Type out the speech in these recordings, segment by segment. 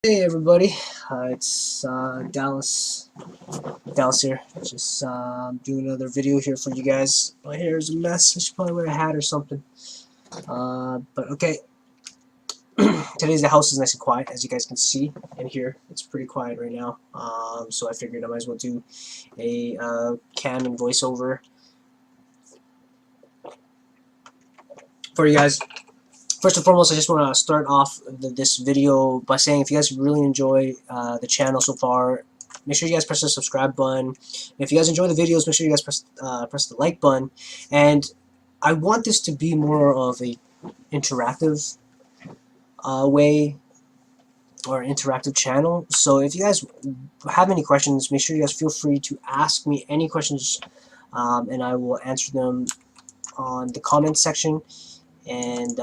Hey everybody, it's Dallas here. Just doing another video here for you guys. My hair is a mess. I should probably wear a hat or something. But okay. Today's the house is nice and quiet, as you guys can see and hear. It's pretty quiet right now. So I figured I might as well do a cam and voiceover for you guys. First and foremost, I just want to start off this video by saying if you guys really enjoy the channel so far, make sure you guys press the subscribe button. And if you guys enjoy the videos, make sure you guys press the like button. And I want this to be more of a interactive way or interactive channel. So if you guys have any questions, make sure you guys feel free to ask me any questions, and I will answer them on the comment section. And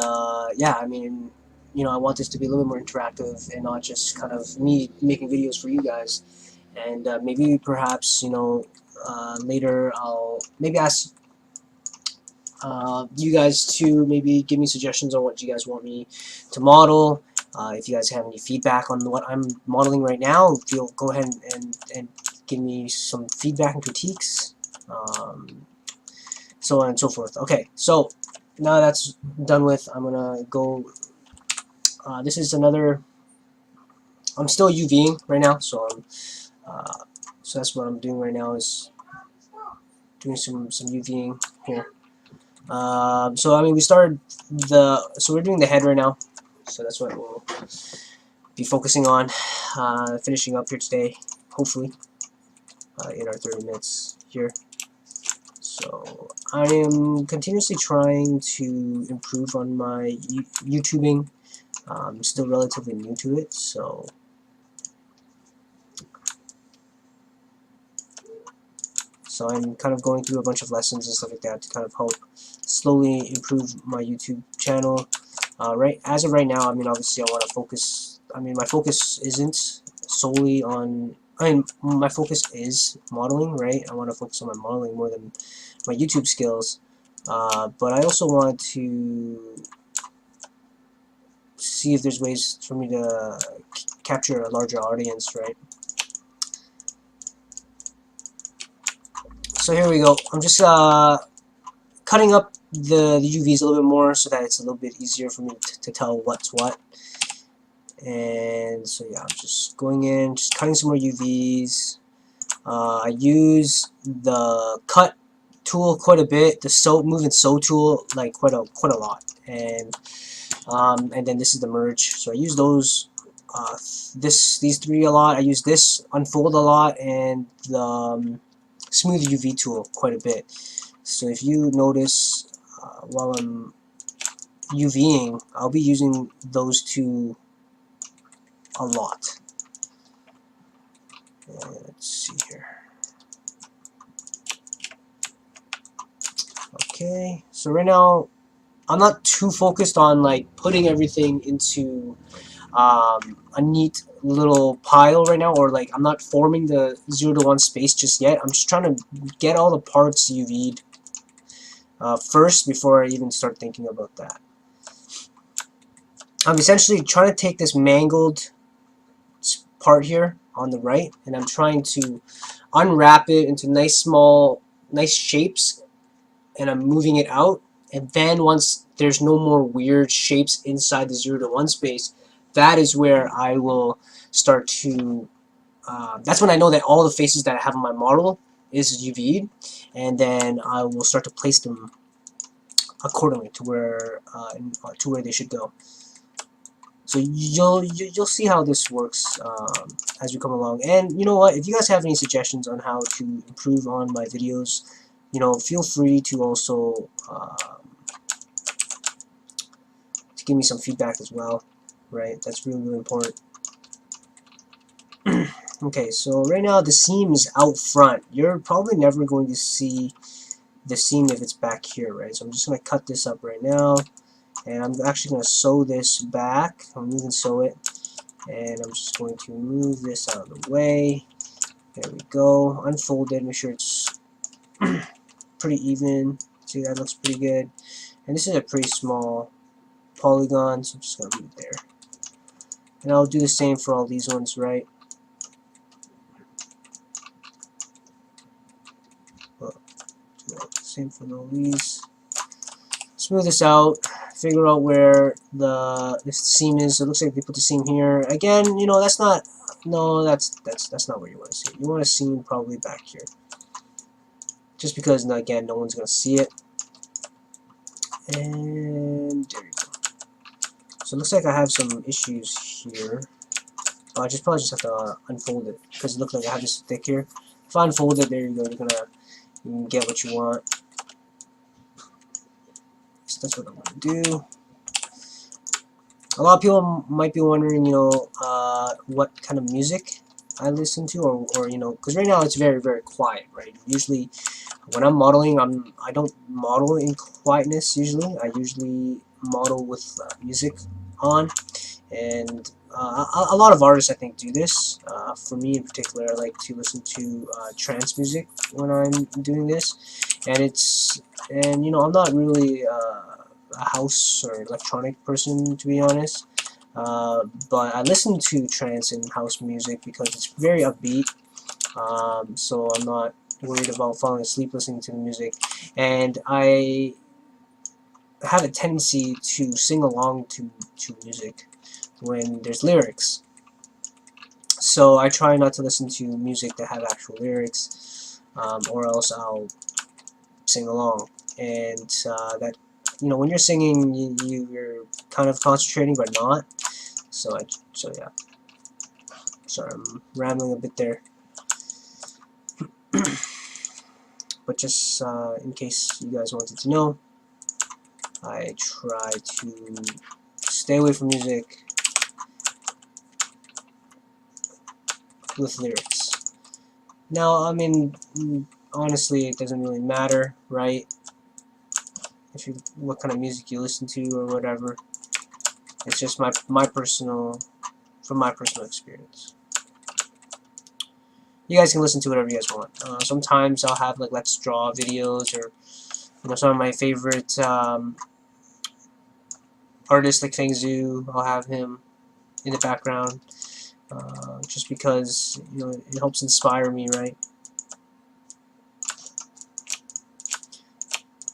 yeah, I mean, I want this to be a little bit more interactive and not just kind of me making videos for you guys. And maybe perhaps, later I'll maybe ask you guys to maybe give me suggestions on what you guys want me to model. If you guys have any feedback on what I'm modeling right now, go ahead and give me some feedback and critiques, so on and so forth. Okay, so now that's done with, I'm gonna go. This is another. I'm still UVing right now, so so that's what I'm doing right now, is doing some UVing here. So I mean, so we're doing the head right now, so that's what we'll be focusing on, finishing up here today, hopefully, in our 30 minutes here. So I am continuously trying to improve on my YouTubing. I'm still relatively new to it, so I'm kind of going through a bunch of lessons and stuff like that to kind of help slowly improve my YouTube channel. As of right now, I mean, obviously I want to focus. I mean, my focus isn't solely on. I mean, my focus is modeling, right? I want to focus on my modeling more than my YouTube skills. But I also want to see if there's ways for me to capture a larger audience, right? So here we go. I'm just cutting up the UVs a little bit more so that it's a little bit easier for me to tell what's what. And so yeah, I'm just going in, just cutting some more UVs. I use the cut tool quite a bit, the move and sew tool like quite a lot, and then this is the merge. So I use those, these three a lot. I use this unfold a lot, and the smooth UV tool quite a bit. So if you notice, while I'm UVing, I'll be using those two a lot. Let's see here. Okay, so right now I'm not too focused on like putting everything into a neat little pile right now, or like I'm not forming the 0 to 1 space just yet. I'm just trying to get all the parts UV'd first before I even start thinking about that. I'm essentially trying to take this mangled part here on the right, and I'm trying to unwrap it into nice shapes, and I'm moving it out. And then once there's no more weird shapes inside the 0 to 1 space, that is where I will start to, that's when I know that all the faces that I have on my model is UV'd, and then I will start to place them accordingly to where they should go. So you'll see how this works as we come along. And you know what? If you guys have any suggestions on how to improve on my videos, feel free to also to give me some feedback as well. Right? That's really, really important. Okay, so right now the seam is out front. You're probably never going to see the seam if it's back here, right? So I'm just going to cut this up right now, and I'm actually going to sew this back. I'm moving sew it, and I'm just going to move this out of the way. There we go. Unfold it, make sure it's pretty even. See, that looks pretty good. And this is a pretty small polygon, so I'm just going to leave it there. And I'll do the same for all these ones, right? Well, do the same for all these. Smooth this out, figure out where the seam is. It looks like they put the seam here. Again, you know, that's not, no, that's not where you want to see it. You want a seam probably back here. Just because, again, no one's going to see it. And there you go. So it looks like I have some issues here. I probably just have to unfold it because it looks like I have this thick here. If I unfold it, there you go. You can get what you want. So that's what I'm gonna do. A lot of people might be wondering, you know, what kind of music I listen to, or you know, because right now it's very, very quiet, right? Usually, when I'm modeling, I don't model in quietness. Usually, I usually model with music on, and a lot of artists I think do this. For me in particular, I like to listen to trance music when I'm doing this, and you know, I'm not really a house or electronic person, to be honest, but I listen to trance and house music because it's very upbeat, so I'm not worried about falling asleep listening to the music, and I have a tendency to sing along to music when there's lyrics. So I try not to listen to music that have actual lyrics, or else I'll sing along. And that, you know, when you're singing, you're kind of concentrating, but not. So yeah. Sorry, I'm rambling a bit there. But just in case you guys wanted to know, I try to stay away from music with lyrics. Now, I mean, honestly, it doesn't really matter, right? If you, what kind of music you listen to or whatever. It's just my personal, from my personal experience. You guys can listen to whatever you guys want. Sometimes I'll have like let's draw videos, or you know, some of my favorite artists like Feng Zhu. I'll have him in the background, just because, you know, it helps inspire me, right?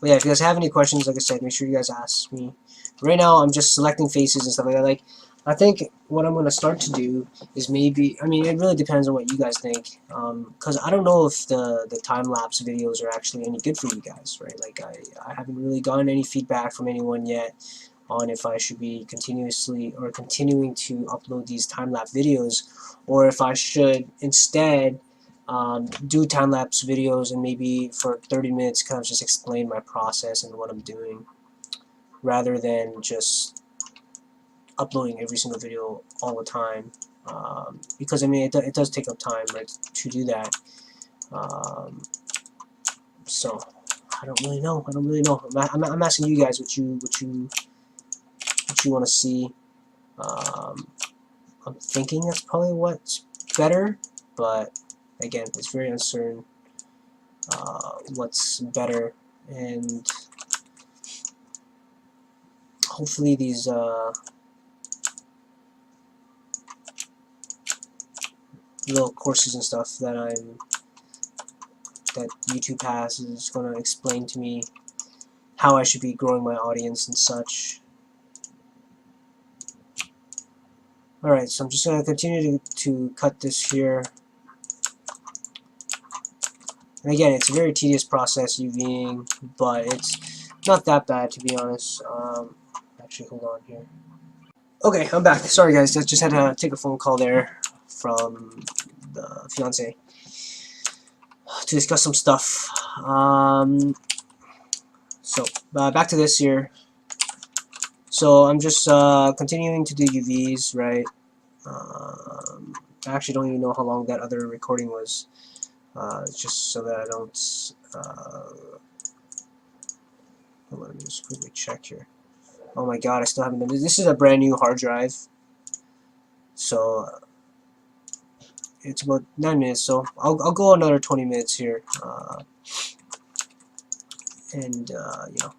But yeah, if you guys have any questions, like I said, make sure you guys ask me. Right now, I'm just selecting faces and stuff like that. Like, I think what I'm going to start to do is maybe, I mean, it really depends on what you guys think, because I don't know if the time-lapse videos are actually any good for you guys, right? Like, I haven't really gotten any feedback from anyone yet on if I should be continuing to upload these time-lapse videos, or if I should instead do time-lapse videos and maybe for 30 minutes kind of just explain my process and what I'm doing, rather than just uploading every single video all the time, because I mean it does take up time, right, to do that. So I don't really know. I'm asking you guys what you want to see. I'm thinking that's probably what's better, but again, it's very uncertain what's better, and hopefully these little courses and stuff that YouTube has is going to explain to me how I should be growing my audience and such. Alright, so I'm just going to continue to cut this here. And again, it's a very tedious process, UVing, but it's not that bad, to be honest. Actually, hold on here. Okay, I'm back. Sorry guys, I just had to take a phone call there from the fiance to discuss some stuff. So back to this here. So I'm just continuing to do UVs, right? I actually don't even know how long that other recording was. Just so that I don't. Hold on, let me just quickly check here. Oh my god, I still haven't done this. This is a brand new hard drive, so it's about 9 minutes. So I'll go another 20 minutes here, and you know,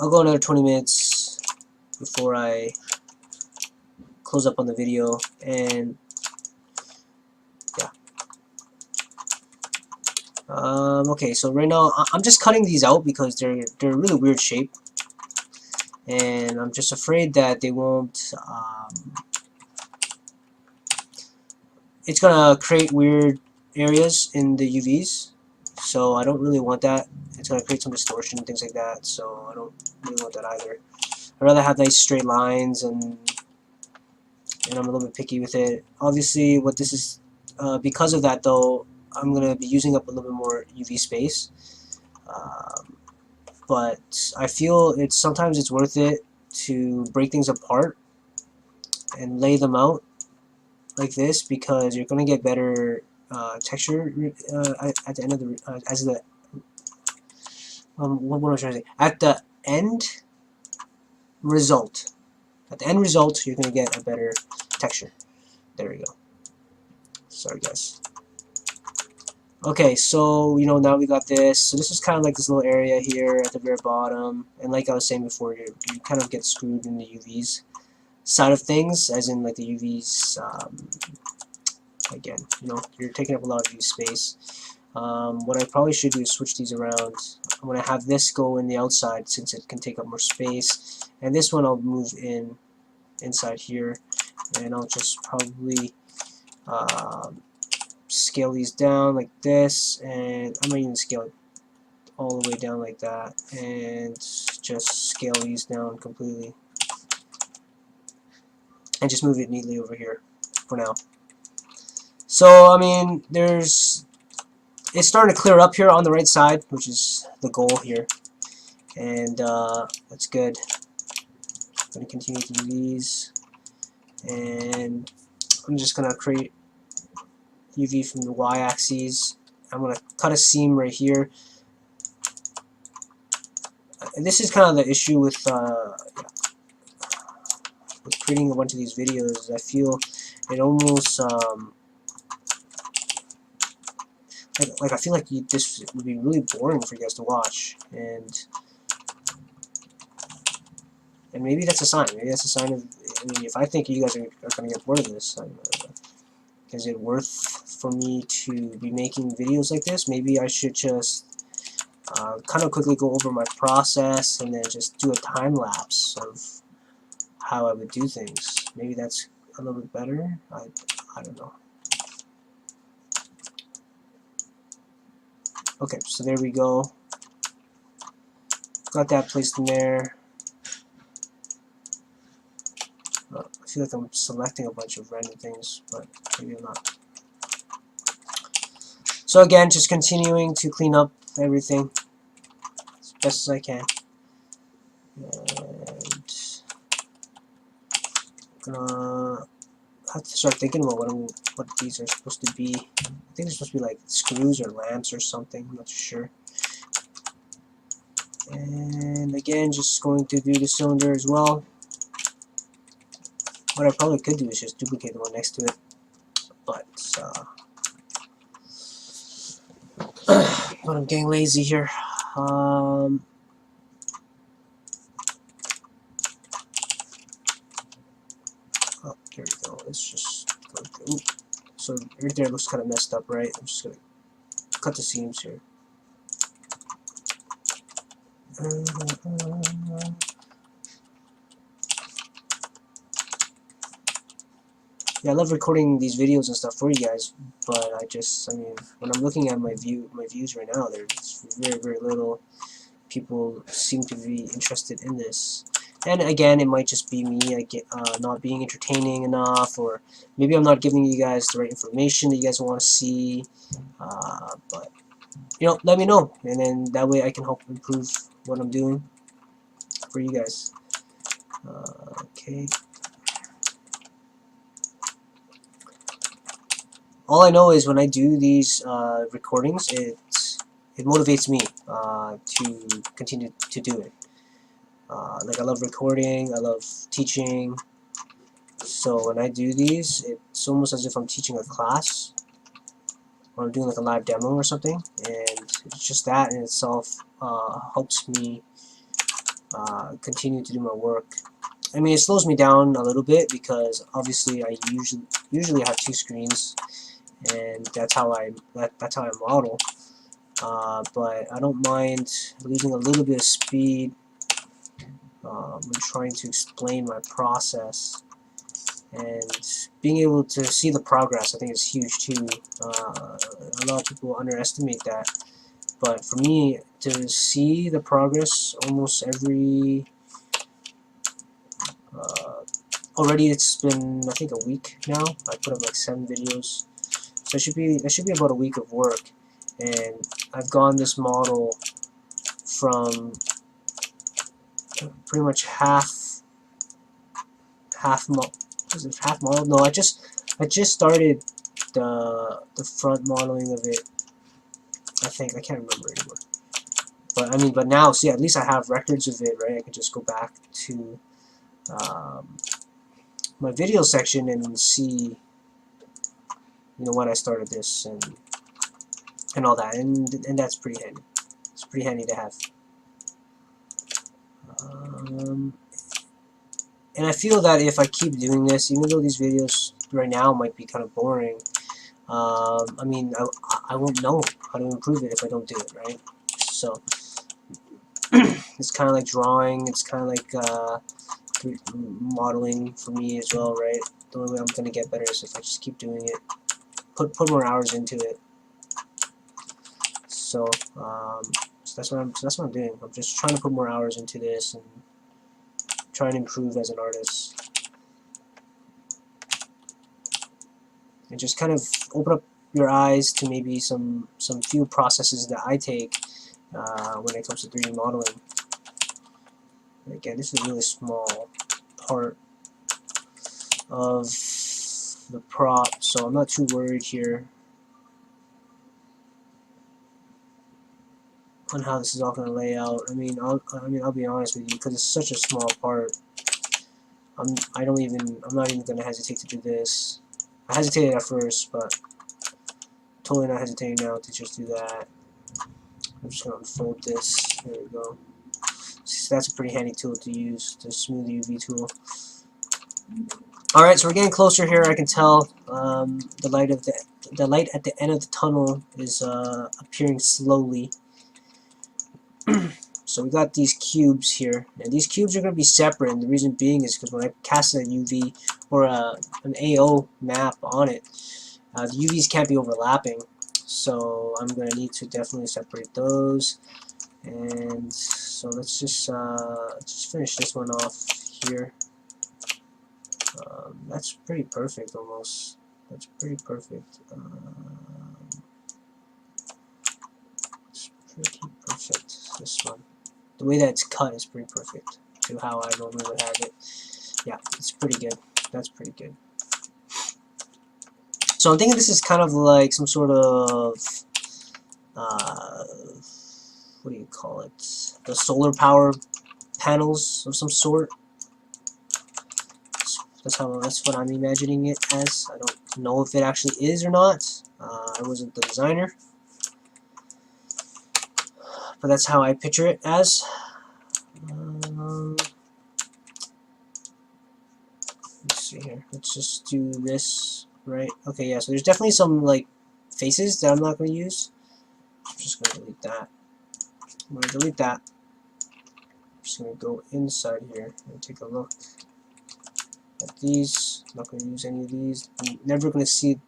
I'll go another 20 minutes, before I close up on the video. And yeah. Okay, so right now I'm just cutting these out because they're a really weird shape, and I'm just afraid that they won't. It's gonna create weird areas in the UVs, so I don't really want that. It's gonna create some distortion and things like that, so I don't really want that either. I'd rather have nice straight lines, and I'm a little bit picky with it. Obviously, what this is, because of that though, I'm gonna be using up a little bit more UV space. But I feel sometimes it's worth it to break things apart and lay them out like this, because you're gonna get better texture at the end of the what am I trying to say? At the end result. At the end result, you're gonna get a better texture. There we go. Sorry, guys. Okay, so now we got this. So this is kind of like this little area here at the very bottom, and like I was saying before, you kind of get screwed in the UVs side of things, as in like the UVs. Again, you're taking up a lot of UV space. What I probably should do is switch these around. I'm gonna have this go in the outside since it can take up more space, and this one I'll move inside here, and I'll just probably scale these down like this, and I'm not even scale it all the way down like that, and just scale these down completely, and just move it neatly over here for now. So I mean, it's starting to clear up here on the right side, which is the goal here, and that's good. I'm going to continue to do these, and I'm just going to create UV from the y-axis. I'm going to cut a seam right here. And this is kind of the issue with creating a bunch of these videos. I feel it almost like I feel like this would be really boring for you guys to watch, and maybe that's a sign. Maybe that's a sign of, I mean, if I think you guys are going to get bored of this, is it worth for me to be making videos like this? Maybe I should just kind of quickly go over my process and then just do a time lapse of how I would do things. Maybe that's a little bit better. I don't know. Okay, so there we go. Got that placed in there. I feel like I'm selecting a bunch of random things, but maybe I'm not. So again, just continuing to clean up everything as best as I can. And I'm gonna have to start thinking about what these are supposed to be. I think they're supposed to be like screws or lamps or something. I'm not too sure. And again, just going to do the cylinder as well. What I probably could do is just duplicate the one next to it, but I'm getting lazy here. Oh, here we go. Let's just go through. So right there looks kind of messed up, right? I'm just gonna cut the seams here. Yeah, I love recording these videos and stuff for you guys, but I mean, when I'm looking at my views right now, there's very, very little people seem to be interested in this. And again, it might just be me not being entertaining enough, or maybe I'm not giving you guys the right information that you guys want to see. But let me know, and then that way I can help improve what I'm doing for you guys. Okay. All I know is when I do these recordings, it motivates me to continue to do it. Like, I love recording, I love teaching, so when I do these, it's almost as if I'm teaching a class, or I'm doing like a live demo or something, and it's just that in itself helps me continue to do my work. I mean, it slows me down a little bit because obviously I usually have two screens, and that's how I model. But I don't mind losing a little bit of speed when trying to explain my process, and being able to see the progress I think is huge too. A lot of people underestimate that, but for me to see the progress almost every already it's been I think a week now. I put up like 7 videos, so it should be about a week of work, and I've gone this model from pretty much half is it half model? No, I just started the front modeling of it. I think I can't remember anymore. But I mean, but now see, at least I have records of it, right? I can just go back to my video section and see, you know, when I started this and all that, and that's pretty handy. It's pretty handy to have. And I feel that if I keep doing this, even though these videos right now might be kind of boring, I mean, I won't know how to improve it if I don't do it, right? So it's kind of like drawing. It's kind of like modeling for me as well, right? The only way I'm gonna get better is if I just keep doing it, put more hours into it. So, so that's what I'm doing. I'm just trying to put more hours into this and try and improve as an artist, and just kind of open up your eyes to maybe some few processes that I take when it comes to 3D modeling. And again, this is a really small part of the prop, so I'm not too worried here on how this is all going to lay out. I mean, I'll be honest with you, because it's such a small part. I'm not even going to hesitate to do this. I hesitated at first, but totally not hesitating now to just do that. I'm just going to unfold this. There we go. So that's a pretty handy tool to use, the smooth UV tool. Alright, so we're getting closer here. I can tell the light at the end of the tunnel is appearing slowly. So we got these cubes here, and these cubes are going to be separate, and the reason being is because when I cast a UV or an AO map on it, the UVs can't be overlapping, so I'm going to need to definitely separate those. And so let's just finish this one off here. That's pretty perfect almost. That's pretty perfect. It's pretty perfect, this one. The way that it's cut is pretty perfect to how I normally would have it. Yeah, it's pretty good. That's pretty good. So I'm thinking this is kind of like some sort of what do you call it? The solar power panels of some sort. That's what I'm imagining it as. I don't know if it actually is or not. I wasn't the designer, but that's how I picture it as. Let's see here. Let's just do this, right? Okay, yeah. So there's definitely some like faces that I'm not going to use. I'm just going to delete that. I'm going to delete that. I'm just going to go inside here and take a look at these. I'm not going to use any of these. I'm never going to see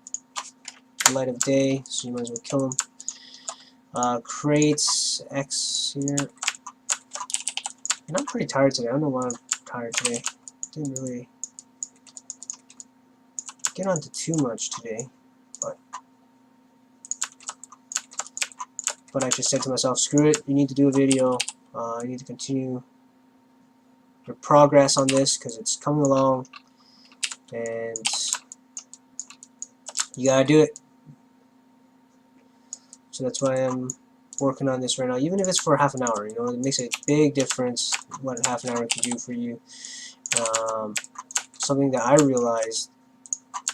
the light of day, so you might as well kill them. Creates X here. And I'm pretty tired today. I don't know why I'm tired today. Didn't really get onto too much today, but I just said to myself, screw it, you need to do a video. You need to continue your progress on this because it's coming along, and you gotta do it. So that's why I'm working on this right now, even if it's for half an hour. You know, it makes a big difference what half an hour can do for you. Something that I realized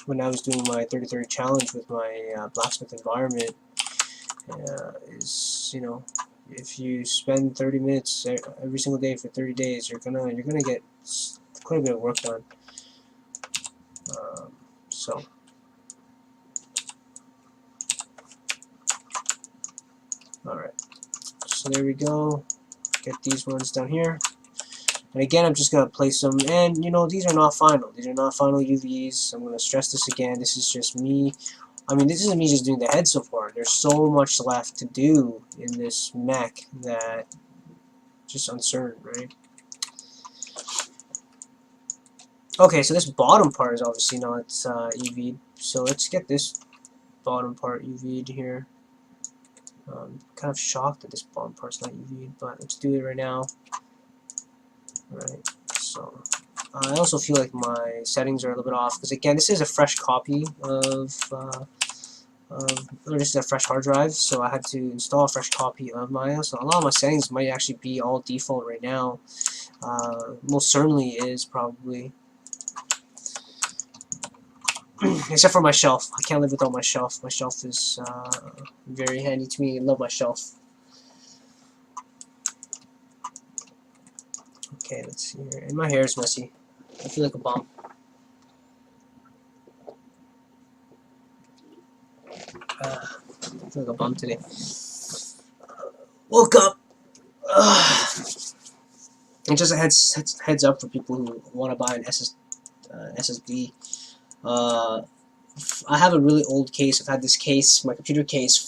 when I was doing my 30-30 challenge with my blacksmith environment is, you know, if you spend 30 minutes every single day for 30 days, you're gonna get quite a bit of work done. So alright, so there we go. Get these ones down here. And again, I'm just going to place them, and you know, these are not final. These are not final UVs. I'm going to stress this again. This is just me. I mean, this is me just doing the head so far. There's so much left to do in this mech that just uncertain, right? Okay, so this bottom part is obviously not UV'd. So let's get this bottom part UV'd here. Kind of shocked that this bottom part's not UV'd, but let's do it right now. Right, so I also feel like my settings are a little bit off because again, this is a fresh copy of or this is a fresh hard drive, so I had to install a fresh copy of Maya. So a lot of my settings might actually be all default right now. Most certainly is probably, except for my shelf. I can't live without my shelf. My shelf is very handy to me. I love my shelf. Okay, let's see here. And my hair is messy. I feel like a bum. I feel like a bum today. Woke up. And just a heads up for people who want to buy an SSD. I have a really old case. I've had this case, my computer case,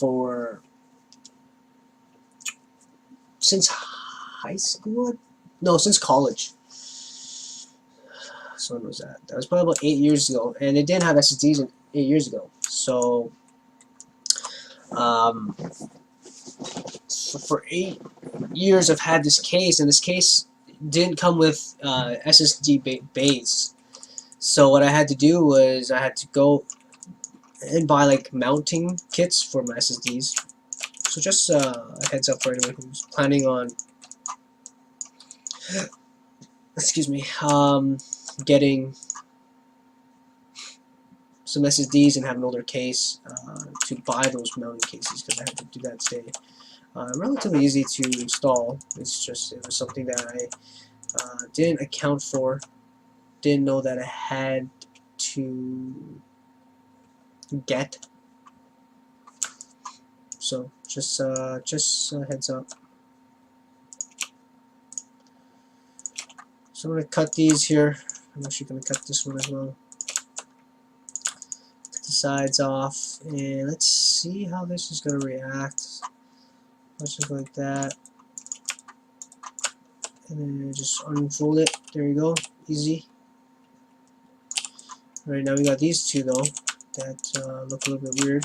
since high school. No, since college. So when was that? That was probably about 8 years ago, and it didn't have SSDs 8 years ago. So, so for 8 years, I've had this case, and this case didn't come with SSD bays. So what I had to do was I had to go and buy like mounting kits for my SSDs. So just a heads up for anyone who's planning on, excuse me, getting some SSDs and have an older case, to buy those mounting cases, because I had to do that today. Relatively easy to install. It's just, it was something that I didn't account for, didn't know that I had to get. So just a heads up. So I'm going to cut these here. I'm actually going to cut this one as well. Cut the sides off, and let's see how this is going to react. Just like that. And then just unfold it. There you go. Easy. Alright, now we got these two though that look a little bit weird.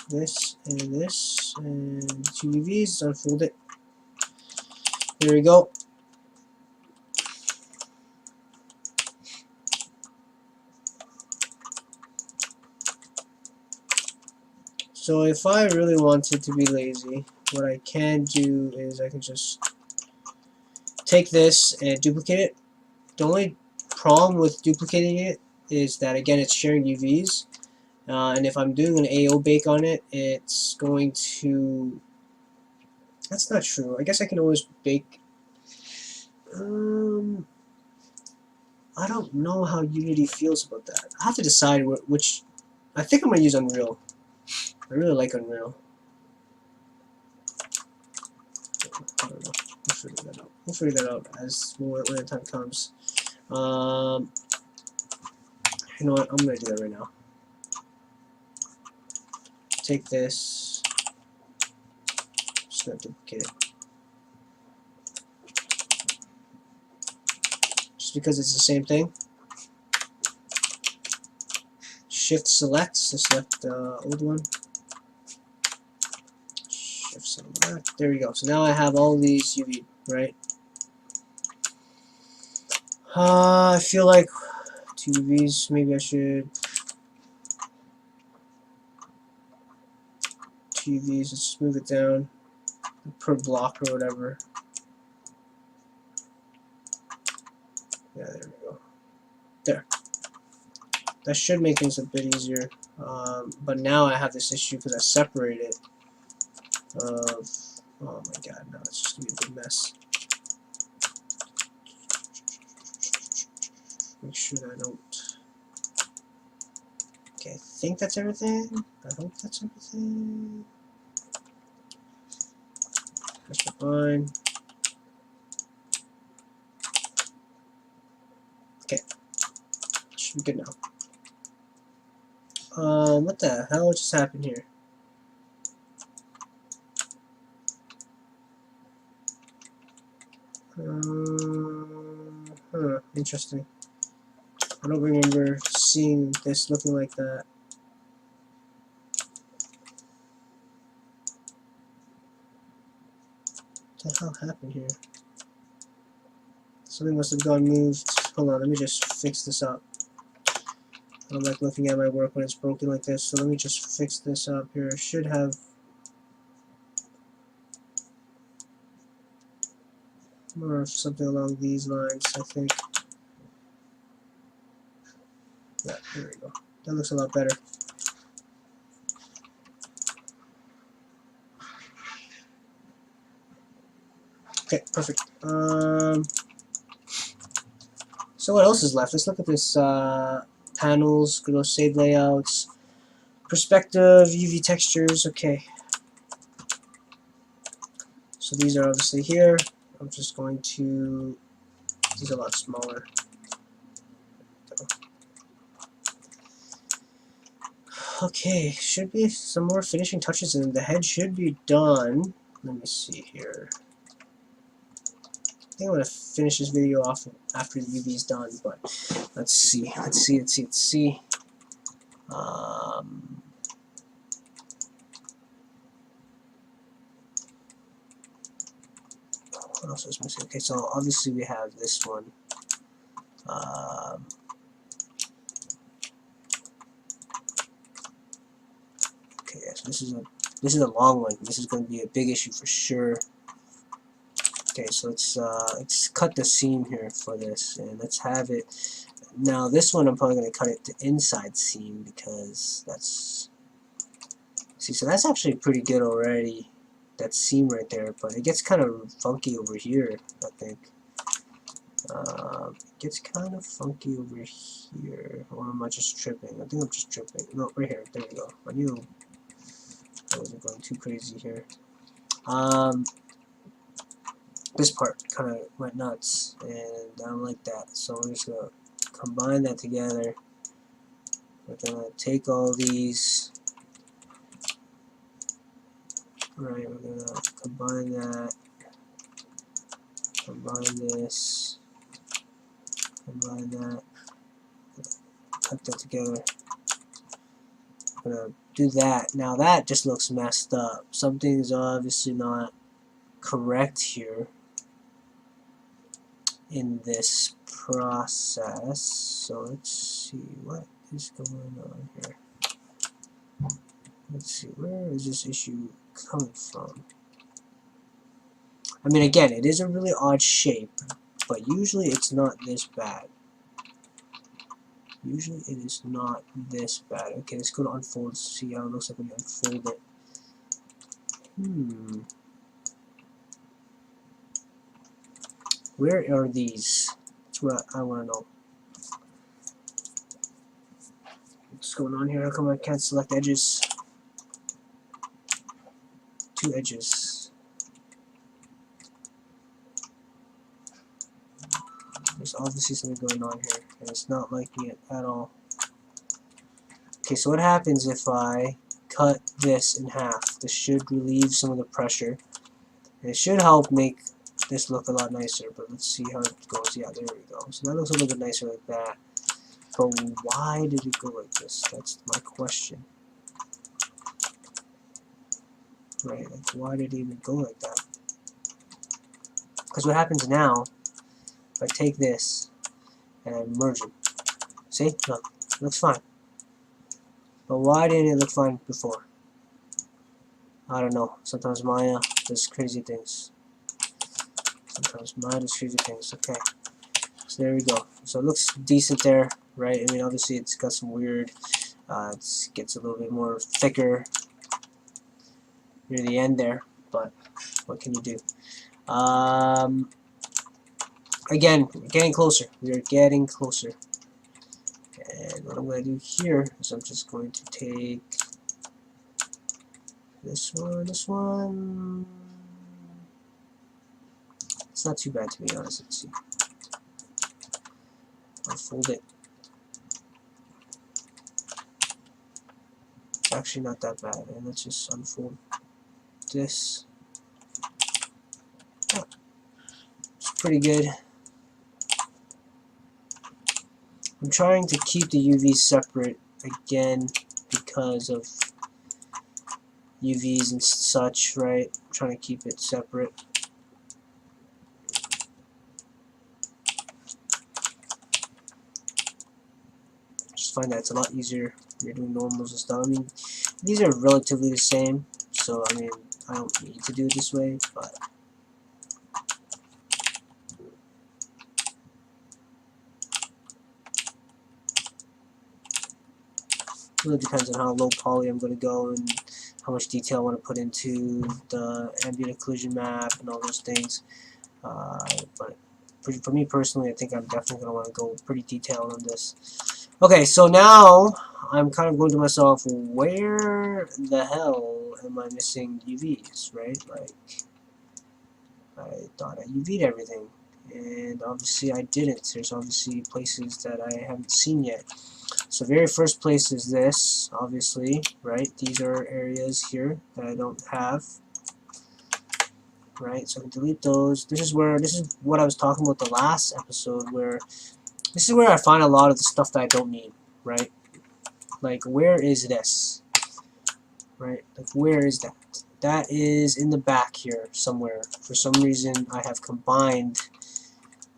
This, and two UVs. Unfold it. There we go. So if I really wanted to be lazy, what I can do is I can just take this and duplicate it. The only problem with duplicating it is that, again, it's sharing UVs, and if I'm doing an AO bake on it, it's going to... That's not true. I guess I can always bake... I don't know how Unity feels about that. I have to decide which... I think I'm going to use Unreal. I really like Unreal. I don't know. We'll figure that out. We'll figure that out as when the time comes. You know what? I'm gonna do that right now. Take this. Just gonna duplicate it. Just because it's the same thing. Shift select. So select the old one. Shift select. There we go. So now I have all these UV, right? I feel like 2 UVs. Maybe I should 2 UVs. Let's move it down per block or whatever. Yeah, there we go. There. That should make things a bit easier. But now I have this issue because I separated it. Oh my god, now it's just gonna be a big mess. Make sure that I don't. Okay, I think that's everything. I hope that's everything. That's fine. Okay, should be good now. What the hell just happened here? Interesting. I don't remember seeing this looking like that. What the hell happened here? Something must have gone moved. Hold on, let me just fix this up. I don't like looking at my work when it's broken like this, so let me just fix this up here. I should have more of something along these lines, I think. Yeah, there we go. That looks a lot better. Okay, perfect. So what else is left? Let's look at this panels, go to save layouts, perspective, UV textures. Okay. So these are obviously here. I'm just going to, these are a lot smaller. Okay, should be some more finishing touches and the head should be done. Let me see here. I think I'm going to finish this video off after the UV is done, but let's see. What else is missing? Okay, so obviously we have this one. Okay, yeah, so this is a long one. This is going to be a big issue for sure. Okay, so let's cut the seam here for this, and let's have it. Now this one I'm probably going to cut it to inside seam because that's, see, so that's actually pretty good already. That seam right there, but it gets kind of funky over here, I think. It gets kind of funky over here, or am I just tripping? I think I'm just tripping. No, right here. There we go. I knew I wasn't going too crazy here. This part kind of went nuts, and I don't like that. So I'm just gonna combine that together. We're gonna take all these. Right, we're gonna combine that. Combine this. Combine that. Cut that together. I'm gonna do that. Now that just looks messed up. Something is obviously not correct here in this process. So let's see what is going on here. Let's see, where is this issue coming from? I mean, again, it is a really odd shape, but usually it's not this bad. Usually it is not this bad. Okay, let's go to unfold, see how it looks like when you unfold it. Where are these? That's what I want to know. What's going on here? How come I can't select edges? Two edges. There's obviously something going on here, and it's not liking it at all. Okay, so what happens if I cut this in half? This should relieve some of the pressure, and it should help make this look a lot nicer, but let's see how it goes. Yeah, there we go. So that looks a little bit nicer like that. But why did it go like this? That's my question. Right, like why did it even go like that? Because what happens now, if I take this and I merge them, see? Look, it looks fine. But why didn't it look fine before? I don't know. Sometimes Maya does crazy things. Okay. So there we go. So it looks decent there, right? I mean, obviously it's got some weird, it gets a little bit more thicker near the end there, but what can you do? Again, we're getting closer. We are getting closer. And what I'm going to do here is I'm just going to take this one. It's not too bad to be honest. Let's see. I'll fold it. It's actually not that bad. And let's just unfold this. Oh, it's pretty good. I'm trying to keep the UVs separate again because of UVs and such, right? I'm trying to keep it separate. Just find that it's a lot easier when you're doing normals and stuff. I mean, these are relatively the same, so I mean, I don't need to do it this way, but it really depends on how low poly I'm going to go and how much detail I want to put into the ambient occlusion map and all those things. But for me personally, I think I'm definitely going to want to go pretty detailed on this. Okay, so now I'm kind of going to myself, where the hell am I missing UVs, right? Like, I thought I UV'd everything, and obviously I didn't. There's obviously places that I haven't seen yet. So very first place is this, obviously, right? These are areas here that I don't have, right? So I can delete those. This is what I was talking about the last episode, where this is where I find a lot of the stuff that I don't need, right? Like, where is this? Right? Like, where is that? That is in the back here somewhere. For some reason, I have combined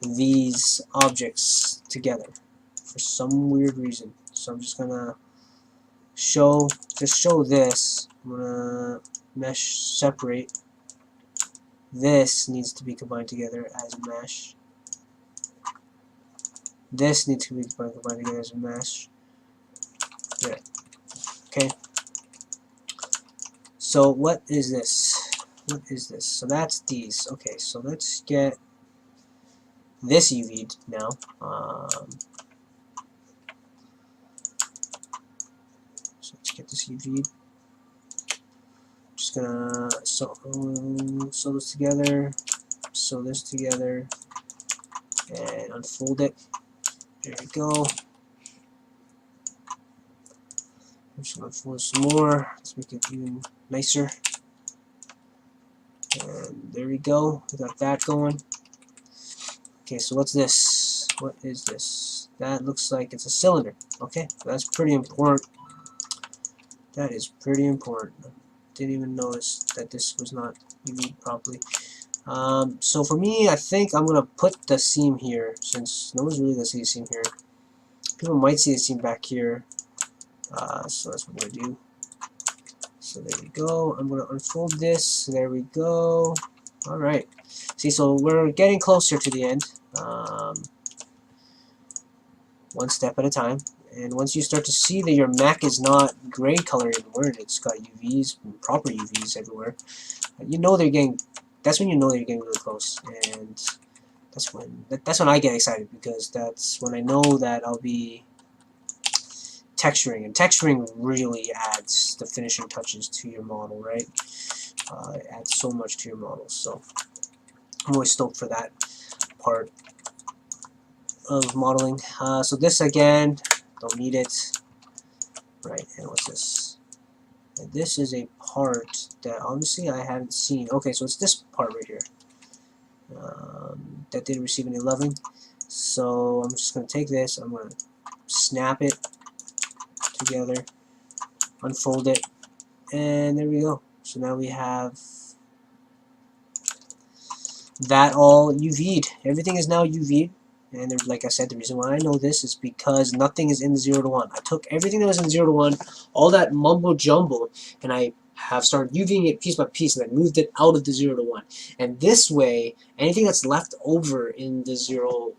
these objects together for some weird reason. So I'm just gonna show this. I'm gonna mesh separate. This needs to be combined together as a mesh. This needs to be combined together as a mesh. There. Okay. So what is this? What is this? So that's these. Okay, so let's get this UV'd now. So let's get this UV'd. Just gonna sew this together, sew this together, and unfold it. There we go. I'm just gonna unfold some more. Let's make it even nicer. And there we go. We got that going. Okay, so what's this? What is this? That looks like it's a cylinder. Okay, that's pretty important. That is pretty important. Didn't even notice that this was not UV'd properly. So for me, I think I'm gonna put the seam here, since no one's really gonna see the seam here. People might see the seam back here. So that's what we're gonna do. So there we go. I'm gonna unfold this. There we go. All right. See, so we're getting closer to the end. One step at a time. And once you start to see that your Mech is not gray color anymore, and it's got UVs, proper UVs everywhere, you know they're getting. That's when you know they're getting really close, and that's when I get excited, because that's when I know that I'll be texturing, and texturing really adds the finishing touches to your model, right? It adds so much to your model, so I'm always stoked for that part of modeling. So this again, don't need it, right? And what's this? And this is a part that obviously I haven't seen. Okay, so it's this part right here that didn't receive any loving. So I'm just going to take this, I'm going to snap it together, unfold it, and there we go. So now we have that all UV'd. Everything is now UV'd. And there's, like I said, the reason why I know this is because nothing is in 0 to 1. I took everything that was in 0 to 1, all that mumbo jumbo, and I have started UVing it piece by piece, and I moved it out of the 0 to 1. And this way, anything that's left over in the 0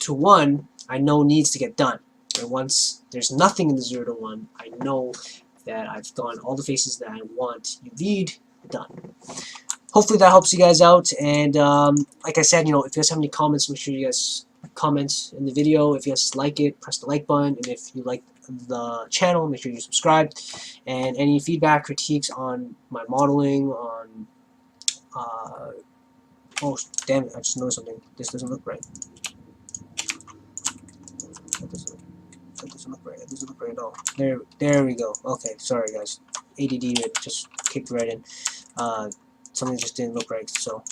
to 1, I know needs to get done. And once there's nothing in the 0 to 1, I know that I've done all the faces that I want UV'd, done. Hopefully that helps you guys out. And like I said, you know, if you guys have any comments, make sure you guys comment in the video. If you guys like it, press the like button, and if you like the channel, make sure you subscribe. And any feedback, critiques on my modeling, on oh damn it, I just noticed something. This doesn't look right. That doesn't look right. It doesn't look right at all. There we go. Okay, sorry guys. ADD it just kicked right in. Something just didn't look right. So,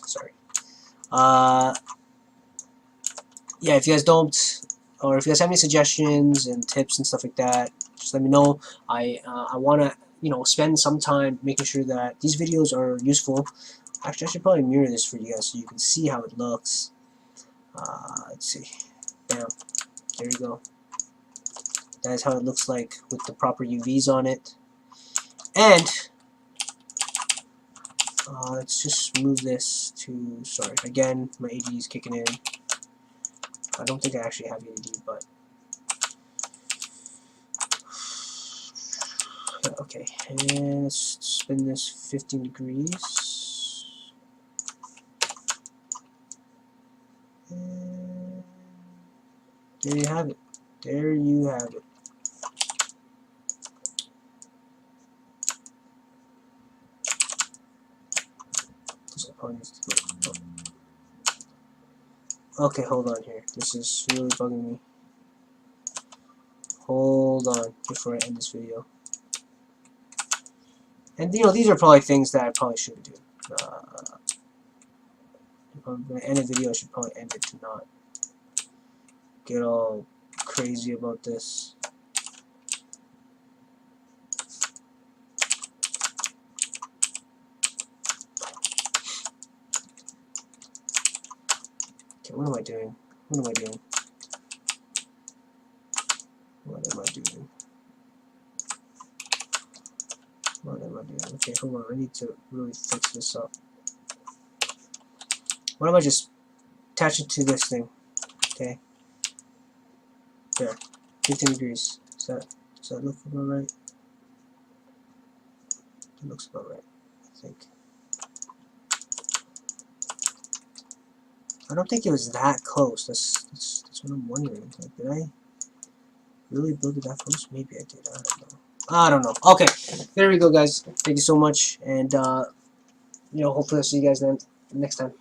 sorry. Yeah, if you guys don't, or if you guys have any suggestions and tips and stuff like that, just let me know. I wanna spend some time making sure that these videos are useful. Actually, I should probably mirror this for you guys so you can see how it looks. Let's see. Bam. There you go. That is how it looks like with the proper UVs on it. And let's just move this to, sorry, again, my AD is kicking in. I don't think I actually have AD, but okay. And let's spin this 15 degrees. And there you have it. There you have it. Okay, hold on here. This is really bugging me. Hold on before I end this video. And these are probably things that I probably shouldn't do. If I'm going to end a video, I should probably end it to not get all crazy about this. Okay, what am I doing? What am I doing? What am I doing? What am I doing? Okay, hold on. I need to really fix this up. What if I just attach it to this thing? Okay. There. 15 degrees. Does that look about right? It looks about right, I think. I don't think it was that close. That's what I'm wondering. Like, did I really build it that close? Maybe I did. I don't know. Okay, there we go, guys. Thank you so much, and hopefully I'll see you guys then next time.